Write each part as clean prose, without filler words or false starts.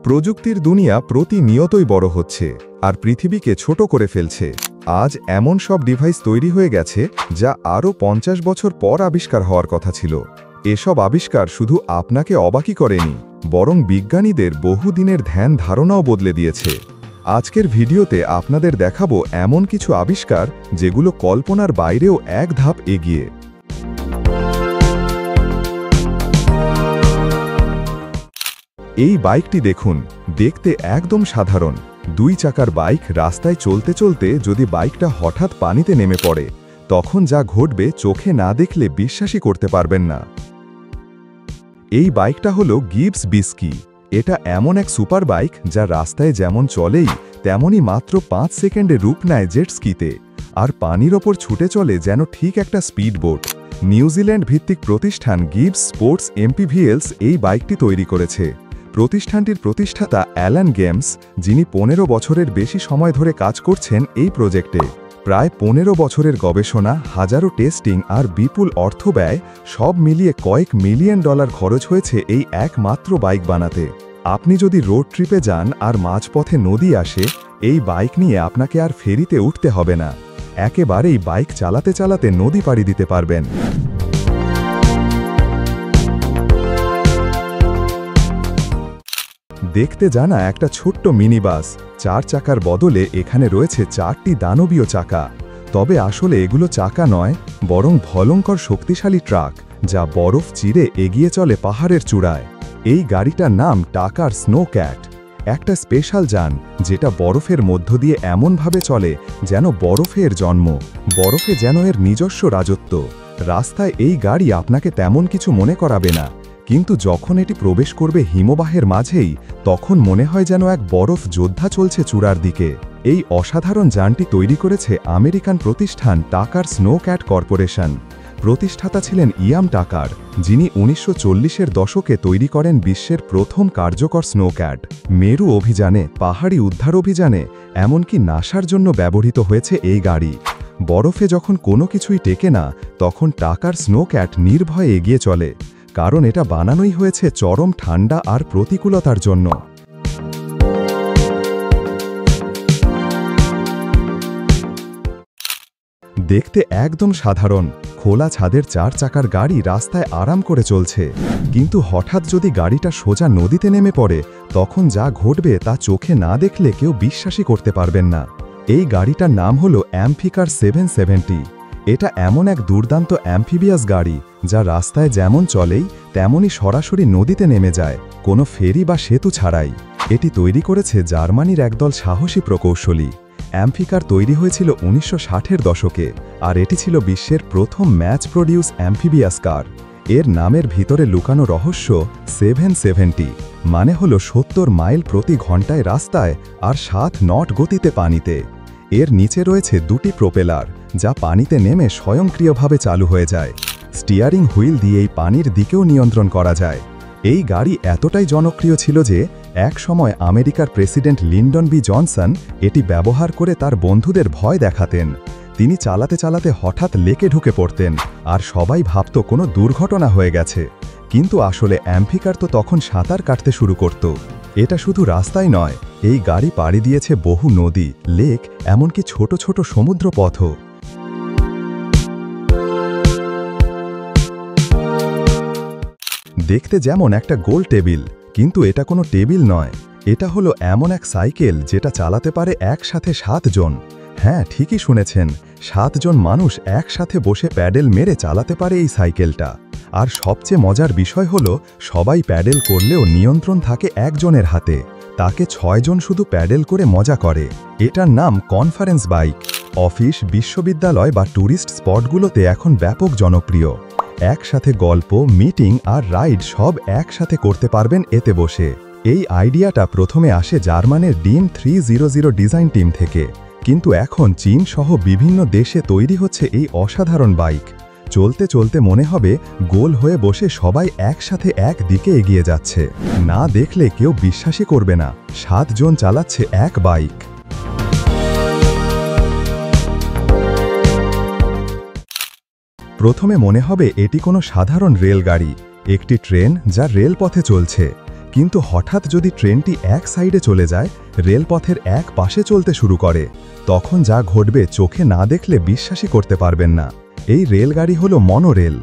প্রযুক্তির দুনিয়া প্রতিনিয়তই বড় হচ্ছে আর পৃথিবীকে ছোট করে ফেলছে। আজ এমন সব ডিভাইস তৈরি হয়ে গেছে যা আরও 50 বছর পর আবিষ্কার হওয়ার কথা ছিল। এসব আবিষ্কার শুধু আপনাকে অবাকই করেনি, বরং বিজ্ঞানীদের বহুদিনের ধ্যান ধারণাও বদলে দিয়েছে। আজকের ভিডিওতে আপনাদের দেখাবো এমন কিছু আবিষ্কার যেগুলো কল্পনার বাইরেও এক ধাপ এগিয়ে। এই বাইকটি দেখুন, দেখতে একদম সাধারণ। 2 চাকার বাইক রাস্তায় চলতে চলতে যদি বাইকটা হঠাৎ পানিতে নেমে পড়ে, তখন যা ঘটবে চোখে না দেখলে বিশ্বাসই করতে পারবেন না। এই বাইকটা হলো গিবস বিস্কি। এটা এমন এক সুপার বাইক যা রাস্তায় যেমন চলেই তেমনই মাত্র 5 সেকেন্ডে রূপ নেয় জেট স্কিতে, আর পানির ওপর ছুটে চলে যেন ঠিক একটা স্পিড বোট। নিউজিল্যান্ড ভিত্তিক প্রতিষ্ঠান গিবস স্পোর্টস এমপিভিএলস এই বাইকটি তৈরি করেছে। প্রতিষ্ঠানটির প্রতিষ্ঠাতা অ্যালান গেমস, যিনি 15 বছরের বেশি সময় ধরে কাজ করছেন এই প্রজেক্টে। প্রায় 15 বছরের গবেষণা, হাজারো টেস্টিং আর বিপুল অর্থ ব্যয়, সব মিলিয়ে কয়েক মিলিয়ন ডলার খরচ হয়েছে এই একমাত্র বাইক বানাতে। আপনি যদি রোড ট্রিপে যান আর মাঝপথে নদী আসে, এই বাইক নিয়ে আপনাকে আর ফেরিতে উঠতে হবে না, একেবারেই বাইক চালাতে চালাতে নদী পাড়ি দিতে পারবেন। দেখতে জানা একটা ছোট্ট মিনি বাস, 4 চাকার বদলে এখানে রয়েছে 4টি দানবীয় চাকা। তবে আসলে এগুলো চাকা নয়, বরং ভয়ঙ্কর শক্তিশালী ট্রাক, যা বরফ চিরে এগিয়ে চলে পাহাড়ের চূড়ায়। এই গাড়িটার নাম টাকার স্নো ক্যাট, একটা স্পেশাল যান যেটা বরফের মধ্য দিয়ে এমনভাবে চলে যেন বরফের জন্ম, বরফে যেন এর নিজস্ব রাজত্ব। রাস্তায় এই গাড়ি আপনাকে তেমন কিছু মনে করাবে না, কিন্তু যখন এটি প্রবেশ করবে হিমবাহের মাঝেই, তখন মনে হয় যেন এক বরফ যোদ্ধা চলছে চূড়ার দিকে। এই অসাধারণ যানটি তৈরি করেছে আমেরিকান প্রতিষ্ঠান টাকার স্নো ক্যাট কর্পোরেশন। প্রতিষ্ঠাতা ছিলেন ইয়াম টাকার, যিনি 1940-এর দশকে তৈরি করেন বিশ্বের প্রথম কার্যকর স্নো ক্যাট। মেরু অভিযানে, পাহাড়ি উদ্ধার অভিযানে, এমনকি নাসার জন্য ব্যবহৃত হয়েছে এই গাড়ি। বরফে যখন কোনো কিছুই টেকে না, তখন টাকার স্নো ক্যাট নির্ভয়ে এগিয়ে চলে, কারণ এটা বানানোই হয়েছে চরম ঠান্ডা আর প্রতিকূলতার জন্য। দেখতে একদম সাধারণ, খোলা ছাদের 4 চাকার গাড়ি রাস্তায় আরাম করে চলছে, কিন্তু হঠাৎ যদি গাড়িটা সোজা নদীতে নেমে পড়ে, তখন যা ঘটবে তা চোখে না দেখলে কেউ বিশ্বাসই করতে পারবেন না। এই গাড়িটার নাম হলো অ্যাম্ফিকার 770। এটা এমন এক দুর্দান্ত অ্যাম্ফিবিয়াস গাড়ি যা রাস্তায় যেমন চলেই তেমনই সরাসরি নদীতে নেমে যায়, কোনো ফেরি বা সেতু ছাড়াই। এটি তৈরি করেছে জার্মানির একদল সাহসী প্রকৌশলী। অ্যাম্ফিকার তৈরি হয়েছিল 1960-এর দশকে, আর এটি ছিল বিশ্বের প্রথম ম্যাচ প্রডিউস অ্যাম্ফিবিয়াস কার। এর নামের ভিতরে লুকানো রহস্য 770, মানে হলো 70 মাইল প্রতি ঘন্টায় রাস্তায় আর 7 নট গতিতে পানিতে। এর নিচে রয়েছে 2টি প্রোপেলার, যা পানিতে নেমে স্বয়ংক্রিয়ভাবে চালু হয়ে যায়। স্টিয়ারিং হুইল দিয়ে এই পানির দিকেও নিয়ন্ত্রণ করা যায়। এই গাড়ি এতটাই জনপ্রিয় ছিল যে এক সময় আমেরিকার প্রেসিডেন্ট লিন্ডন বি জনসন এটি ব্যবহার করে তার বন্ধুদের ভয় দেখাতেন। তিনি চালাতে চালাতে হঠাৎ লেকে ঢুকে পড়তেন, আর সবাই ভাবত কোনো দুর্ঘটনা হয়ে গেছে, কিন্তু আসলে অ্যাম্ফিকার তো তখন সাঁতার কাটতে শুরু করত। এটা শুধু রাস্তায় নয়, এই গাড়ি পাড়ি দিয়েছে বহু নদী, লেক, এমনকি ছোট ছোট সমুদ্র পথও। দেখতে যেমন একটা গোল টেবিল, কিন্তু এটা কোনো টেবিল নয়। এটা হলো এমন এক সাইকেল যেটা চালাতে পারে একসাথে 7 জন। হ্যাঁ, ঠিকই শুনেছেন, 7 জন মানুষ একসাথে বসে প্যাডেল মেরে চালাতে পারে এই সাইকেলটা। আর সবচেয়ে মজার বিষয় হলো, সবাই প্যাডেল করলেও নিয়ন্ত্রণ থাকে একজনের হাতে, তাকে 6 জন শুধু প্যাডেল করে মজা করে। এটার নাম কনফারেন্স বাইক। অফিস, বিশ্ববিদ্যালয় বা ট্যুরিস্ট স্পটগুলোতে এখন ব্যাপক জনপ্রিয়। একসাথে গল্প, মিটিং আর রাইড সব একসাথে করতে পারবেন এতে বসে। এই আইডিয়াটা প্রথমে আসে জার্মানের ডিম 300 ডিজাইন টিম থেকে, কিন্তু এখন চীন সহ বিভিন্ন দেশে তৈরি হচ্ছে এই অসাধারণ বাইক। চলতে চলতে মনে হবে গোল হয়ে বসে সবাই একসাথে এক দিকে এগিয়ে যাচ্ছে। না দেখলে কেউ বিশ্বাসই করবে না 7 জন চালাচ্ছে এক বাইক। প্রথমে মনে হবে এটি কোনো সাধারণ রেলগাড়ি, একটি ট্রেন যা রেলপথে চলছে, কিন্তু হঠাৎ যদি ট্রেনটি এক সাইডে চলে যায়, রেলপথের এক পাশে চলতে শুরু করে, তখন যা ঘটবে চোখে না দেখলে বিশ্বাসই করতে পারবেন না। এই রেলগাড়ি হলো মনোরেল।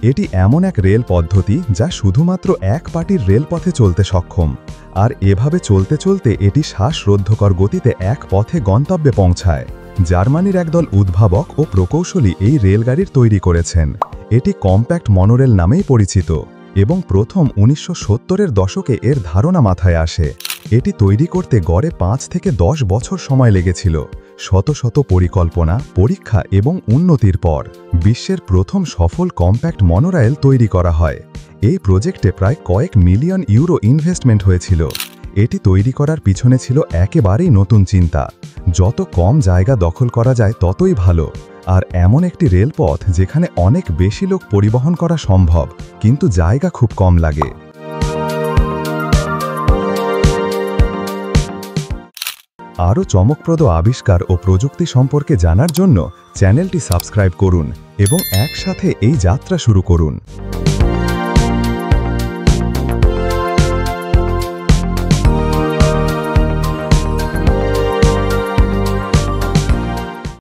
এটি এমন এক রেল পদ্ধতি যা শুধুমাত্র এক পাটির রেলপথে চলতে সক্ষম, আর এভাবে চলতে চলতে এটি শ্বাসরোধকর গতিতে এক পথে গন্তব্যে পৌঁছায়। জার্মানির একদল উদ্ভাবক ও প্রকৌশলী এই রেলগাড়ির তৈরি করেছেন। এটি কম্প্যাক্ট মনোরেল নামেই পরিচিত এবং প্রথম 1970-এর দশকে এর ধারণা মাথায় আসে। এটি তৈরি করতে গড়ে 5 থেকে 10 বছর সময় লেগেছিল। শত শত পরিকল্পনা, পরীক্ষা এবং উন্নতির পর বিশ্বের প্রথম সফল কম্প্যাক্ট মনোরেল তৈরি করা হয়। এই প্রজেক্টে প্রায় কয়েক মিলিয়ন ইউরো ইনভেস্টমেন্ট হয়েছিল। এটি তৈরি করার পিছনে ছিল একেবারেই নতুন চিন্তা। যত কম জায়গা দখল করা যায় ততই ভালো, আর এমন একটি রেলপথ যেখানে অনেক বেশি লোক পরিবহন করা সম্ভব, কিন্তু জায়গা খুব কম লাগে। আরও চমকপ্রদ আবিষ্কার ও প্রযুক্তি সম্পর্কে জানার জন্য চ্যানেলটি সাবস্ক্রাইব করুন এবং একসাথে এই যাত্রা শুরু করুন।